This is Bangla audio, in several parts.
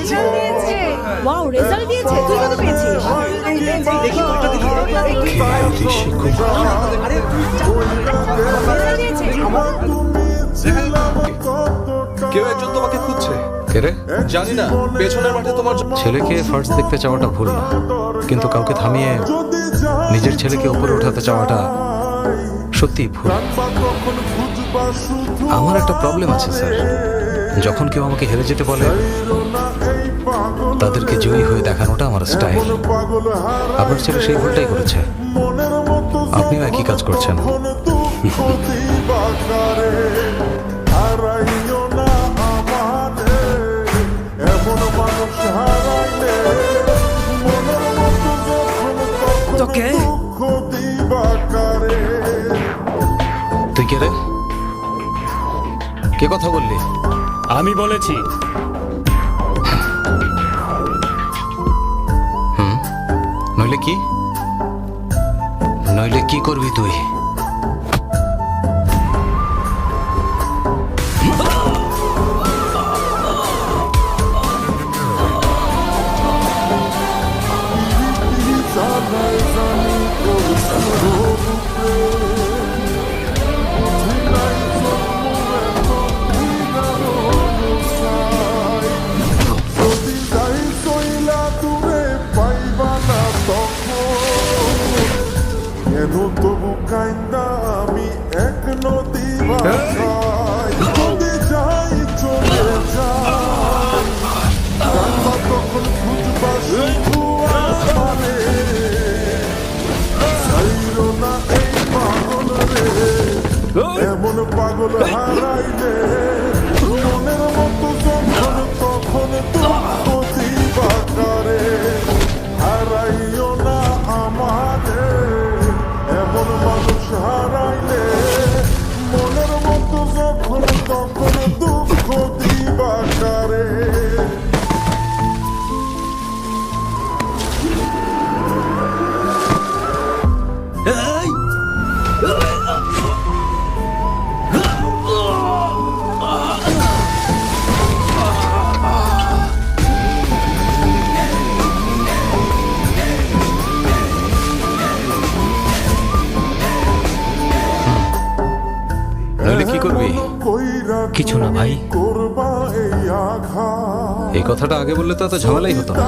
রেজাল্ট দিয়েছে। ওয়াও, রেজাল্ট দিয়েছে। তুই কত পেয়েছিস? রেজাল্ট দিয়েছে। কেউ একজন তোমাকে খুঁজছে। কে রে? জানি না, পেছনের মাঠে তোমার ছেলেকে ফার্স্ট দেখতে চাওয়াটা ভুল না, কিন্তু কাউকে থামিয়ে নিজের ছেলেকে উপরে উঠাতে চাওয়াটা সত্যি ভুল। আমার একটা প্রবলেম আছে স্যার, যখন কেউ আমাকে হেরে যেতে বলে তাদেরকে জয়ী হয়ে দেখানোটা আমার স্টাইল। আপনার ছেলে সেই ভুলটাই করেছে, আপনিও একই কাজ করছেন। তোকে তুই কে রে? কে কথা বললি? আমি বলেছি। নইলে কি? নইলে কি করবি তুই? তবু কাইন্দা আমি এক নদী ভাষায় যদি যাই চলে যাই কান্না তখন খুঁজবা শুধু আমারে চাইরো না এই পাগল রে এমন পাগল হারাইলে মনের মতো যখন তখন দুঃখ দিবা কারে হারাইও না আমাদের এমন মানুষ হারাইলে মনের মতো যখন তখন দুঃখ দিবা কারে নইলে কি করবি? কিছু না ভাই। করবা এই আঘাত এই কথাটা আগে বললে তো এত ঝামেলাই হতো না।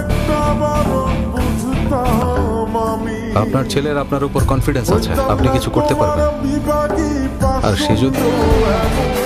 একটা বার বুঝতাম আমি আপনার ছেলের আপনার উপর কনফিডেন্স আছে, আপনি কিছু করতে পারবেন। বিভাগী আর সে যদি এমন